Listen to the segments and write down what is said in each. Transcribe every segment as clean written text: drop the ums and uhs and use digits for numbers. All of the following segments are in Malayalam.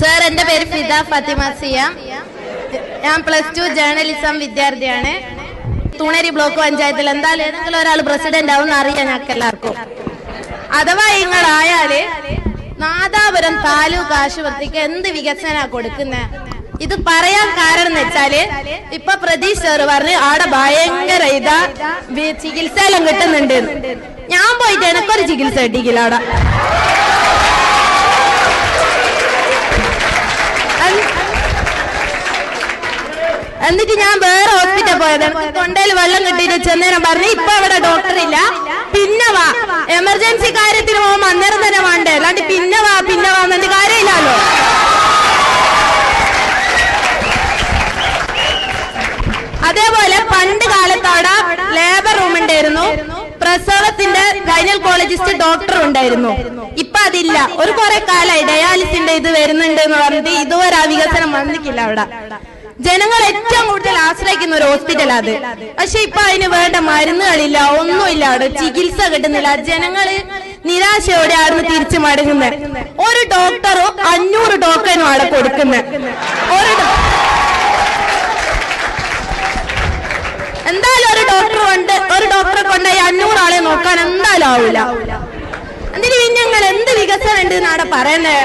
സർ, എൻ്റെ പേര് ഫിദ ഫാത്തിമ സിയാം. ഞാൻ +2 ജേർണലിസം വിദ്യാർത്ഥിയാണ്. തൂണേരി ബ്ലോക്ക് പഞ്ചായത്തിൽ എന്തായാലും ഏതെങ്കിലും ഒരാൾ പ്രസിഡന്റ് ആവും അറിയാം ഞങ്ങൾക്ക് എല്ലാവർക്കും. അഥവാ നിങ്ങളായാല് നാദാപുരം താലൂക്ക് ആശുപത്രിക്ക് എന്ത് വികസന കൊടുക്കുന്നത്? ഇത് പറയാൻ കാരണം എന്ന് വെച്ചാല് ഇപ്പൊ പ്രതീഷ് സാർ പറഞ്ഞ് ആടെ ഭയങ്കര ചികിത്സയെല്ലാം കിട്ടുന്നുണ്ട്. ഞാൻ പോയിട്ട് എനക്കൊരു ചികിത്സ കിട്ടിയില്ല അവിടെ. എന്നിട്ട് ഞാൻ വേറെ ഹോസ്പിറ്റൽ പോയത്, തൊണ്ടയിൽ വെള്ളം കിട്ടിയിട്ട് ചെന്നേരം പറഞ്ഞു ഇപ്പൊ അവിടെ ഡോക്ടർ ഇല്ല, പിന്നെ വാ, എമർജൻസി കാര്യത്തിന് പോകുമ്പോ അന്നേരം തന്നെ വേണ്ടേ, അല്ലാണ്ട് പിന്നെ വാ എന്നിട്ട് കാര്യമില്ലല്ലോ. അതേപോലെ പണ്ട് കാലത്ത് അവിടെ ലേബർ റൂം ഉണ്ടായിരുന്നു, പ്രസവത്തിന്റെ ഗൈനക്കോളജിസ്റ്റ് ഡോക്ടർ ഉണ്ടായിരുന്നു. ഇപ്പൊ അതില്ല. ഒരു കുറെ കാലമായി ഡയാലിസിന്റെ ഇത് വരുന്നുണ്ട് എന്ന് പറഞ്ഞിട്ട് ഇതുവരെ ആ വികസനം വന്നിട്ടില്ല അവിടെ. ജനങ്ങൾ ഏറ്റവും കൂടുതൽ ആശ്രയിക്കുന്ന ഒരു ഹോസ്പിറ്റൽ അത്. പക്ഷെ ഇപ്പൊ അതിന് വേണ്ട മരുന്നുകളില്ല, ഒന്നുമില്ല, അവിടെ ചികിത്സ കിട്ടുന്നില്ല. ജനങ്ങള് നിരാശയോടെ അവിടുന്ന് തിരിച്ചു മടങ്ങുന്നത്. ഒരു ഡോക്ടറും 500 ടോക്കനും അവിടെ കൊടുക്കുന്നത്. എന്തായാലും ഒരു ഡോക്ടറെ കൊണ്ടായി 500 ആളെ നോക്കാൻ എന്തായാലും ആവൂല. എന്തിനു ഞങ്ങൾ എന്ത് വികസനം ഉണ്ട് എന്നാണ് പറയുന്നത്?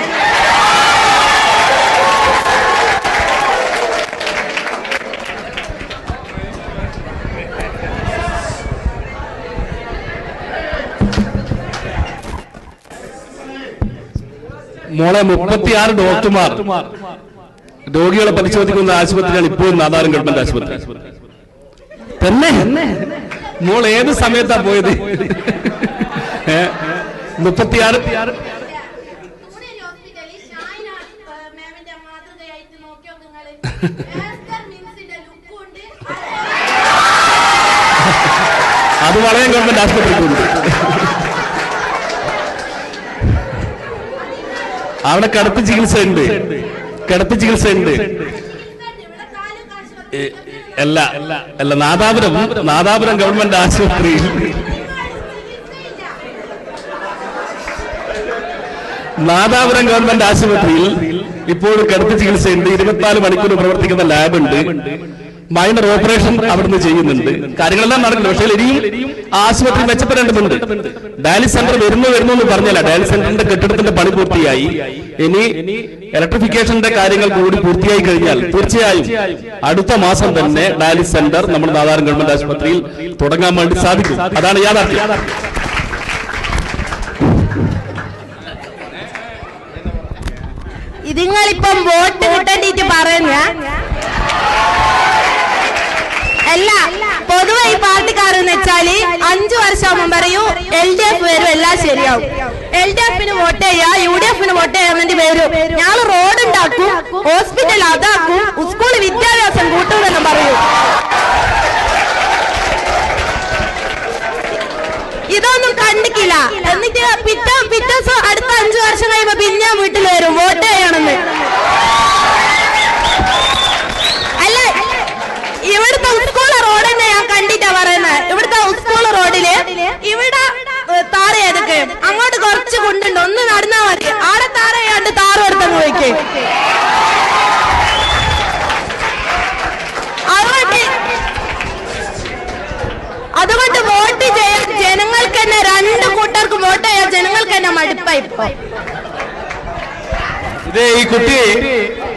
മോളെ 36 ഡോക്ടർമാർ രോഗികളെ പരിശോധിക്കുന്ന ആശുപത്രിയാണ് ഇപ്പോഴും നാദാപുരം ഗവൺമെന്റ് ആശുപത്രി തന്നെ. മോൾ ഏത് സമയത്താ പോയത്? 36 അത് വളരെ ഗവൺമെന്റ് ആശുപത്രിക്കുണ്ട്. അവിടെ കിടത്തി ചികിത്സ ഉണ്ട്. അല്ല നാദാപുരം ഗവൺമെന്റ് ആശുപത്രിയിൽ ഇപ്പോൾ കിടത്തി ചികിത്സയുണ്ട്. 24 മണിക്കൂർ പ്രവർത്തിക്കുന്ന ലാബുണ്ട്. മൈനർ ഓപ്പറേഷൻ അവിടുന്ന് ചെയ്യുന്നുണ്ട്. കാര്യങ്ങളെല്ലാം നടക്കുന്നുണ്ട്. പക്ഷേ ഇനിയും ആശുപത്രി മെച്ചപ്പെടേണ്ടതുണ്ട്. ഡയാലിസ് സെന്റർ വരുന്നു എന്ന് പറഞ്ഞല്ല. ഡയാലിസ് സെന്ററിന്റെ കെട്ടിടത്തിന്റെ പണി പൂർത്തിയായി. ഇനി ഇലക്ട്രിഫിക്കേഷന്റെ കാര്യങ്ങൾ കൂടി പൂർത്തിയായി കഴിഞ്ഞാൽ തീർച്ചയായും അടുത്ത മാസം തന്നെ ഡയാലിസ് സെന്റർ നമ്മുടെ നാദാപുരം ഗവൺമെന്റ് ആശുപത്രിയിൽ തുടങ്ങാൻ വേണ്ടി സാധിക്കും. അതാണ് യാഥാർത്ഥ്യം. ഇതിങ്ങളിപ്പം വോട്ട് കിട്ടേണ്ടിട്ട് പറയുന്ന അല്ല. പൊതുവെ ഈ പാർട്ടിക്കാരെന്ന് വെച്ചാല് 5 വർഷം മുമ്പ് പറയൂ LDF വരും, എല്ലാം ശരിയാവും. LDFന് വോട്ട് ചെയ്യാ, UDFന് വോട്ട് ചെയ്യാൻ വരും. ഞാൻ റോഡ് ഉണ്ടാക്കും, ഹോസ്പിറ്റൽ അതാക്കും, സ്കൂൾ വിദ്യാഭ്യാസം കൂട്ടുമെന്നും പറയൂ. ഇതൊന്നും കണ്ടിക്കില്ല. എന്നിട്ട് പിറ്റേ അടുത്ത 5 വർഷം കഴിയുമ്പോ പിന്നെ വീട്ടിൽ വരും വോട്ട് ചെയ്യണമെന്ന്. ഇവിടുത്തെ സ്കൂൾ റോഡ് തന്നെ ഞാൻ കണ്ടിട്ടാ പറയുന്നത്. ഇവിടുത്തെ സ്കൂൾ റോഡില് ഇവിടെ താറ ചെയ്തൊക്കെ അങ്ങോട്ട് കുറച്ച് കുണ്ടുണ്ട്, ഒന്ന് നടന്നാ മതി. ആടെ താറ ചെയ്യാണ്ട് താറ് എടുത്തങ്ങ് പോയിക്കേ. അതുകൊണ്ട് വോട്ട് ചെയ്യാൻ ജനങ്ങൾക്ക് തന്നെ 2 കൂട്ടർക്കും വോട്ട് ചെയ്യാൻ ജനങ്ങൾക്ക് തന്നെ മടുപ്പായി. ഇത് ഈ കുട്ടി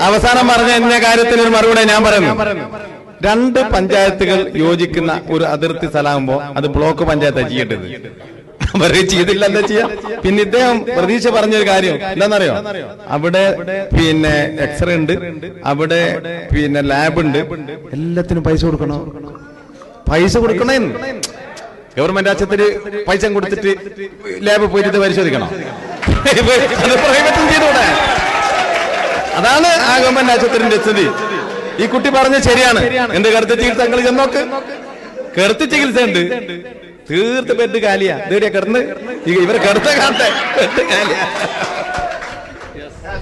അവസാനം പറഞ്ഞ എന്ന കാര്യത്തിൽ ഒരു മറുപടി ഞാൻ പറയുന്നു. 2 പഞ്ചായത്തുകൾ യോജിക്കുന്ന ഒരു അതിർത്തി സ്ഥലമാകുമ്പോ അത് ബ്ലോക്ക് പഞ്ചായത്താണ് ചെയ്യേണ്ടത്. അവരെ ചെയ്തില്ല, എന്താ ചെയ്യാ? പിന്നെ ഇദ്ദേഹം പ്രതീക്ഷ പറഞ്ഞൊരു കാര്യം എന്താണെന്നറിയോ? അവിടെ പിന്നെ എക്സ്റേ ഉണ്ട്, അവിടെ പിന്നെ ലാബ് ഉണ്ട്, എല്ലാത്തിനും പൈസ കൊടുക്കണോ? പൈസ കൊടുക്കണേന്ന് ഗവൺമെന്റ് ആശുപത്രി പൈസ കൊടുത്തിട്ട് ലാബ് പോയിട്ട് പരിശോധിക്കണം. അത് പ്രൈവറ്റും ചെയ്തൂടെ? അതാണ് ആ ഗവൺമെന്റ് ആശുപത്രിന്റെ സ്ഥിതി. ഈ കുട്ടി പറഞ്ഞ ശരിയാണ്. എന്ത് കിടത്തി ചികിത്സ നിങ്ങൾ ചെന്നോക്ക്, കിടത്തി ചികിത്സ ഉണ്ട്, തീർത്ത് ബെഡ് കാലിയാ. ഇതെവിടെയാ കിടന്ന് ഇവരെ കിടത്ത കാട്ടെ ബെഡ് കാലിയാ.